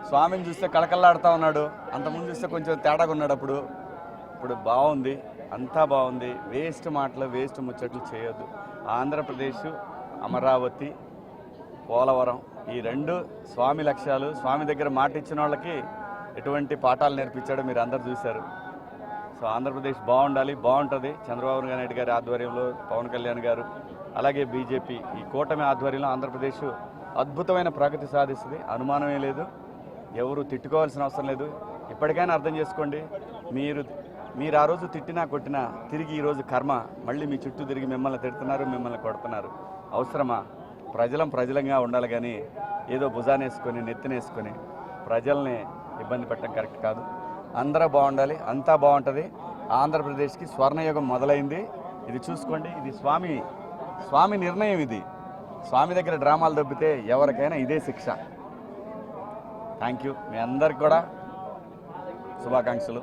స్వామిని చూస్తే కళకళలాడుతూ ఉన్నాడు. అంతకుముందు చూస్తే కొంచెం తేడాగా ఉన్నాడు. ఇప్పుడు బాగుంది, అంతా బాగుంది. వేస్ట్ మాటలు, వేస్ట్ ముచ్చట్లు చేయొద్దు. ఆంధ్రప్రదేశ్, అమరావతి, పోలవరం ఈ రెండు స్వామి లక్ష్యాలు. స్వామి దగ్గర మాట ఇచ్చిన వాళ్ళకి ఎటువంటి పాఠాలు నేర్పించాడో మీరు అందరు చూశారు. సో ఆంధ్రప్రదేశ్ బాగుండాలి, బాగుంటుంది. చంద్రబాబు నాయుడు గారి ఆధ్వర్యంలో, పవన్ కళ్యాణ్ గారు, అలాగే బీజేపీ ఈ కూటమి ఆధ్వర్యంలో ఆంధ్రప్రదేశ్ అద్భుతమైన ప్రగతి సాధిస్తుంది. అనుమానమే లేదు. ఎవరు తిట్టుకోవాల్సిన అవసరం లేదు. ఇప్పటికైనా అర్థం చేసుకోండి. మీరు ఆ రోజు తిట్టినా కొట్టినా తిరిగి ఈరోజు కర్మ మళ్ళీ మీ చుట్టూ తిరిగి మిమ్మల్ని తిడుతున్నారు, మిమ్మల్ని కొడుతున్నారు. అవసరమా? ప్రజలంగా ఉండాలి కానీ ఏదో భుజానేసుకొని నెత్తినేసుకొని ప్రజల్ని ఇబ్బంది పెట్టడం కరెక్ట్ కాదు. అందరూ బాగుండాలి, అంతా బాగుంటుంది. ఆంధ్రప్రదేశ్కి స్వర్ణయుగం మొదలైంది. ఇది చూసుకోండి. ఇది స్వామి నిర్ణయం. ఇది స్వామి దగ్గర డ్రామాలు దొబ్బితే ఎవరికైనా ఇదే శిక్ష. Thank you. మీ అందరికి కూడా శుభాకాంక్షలు.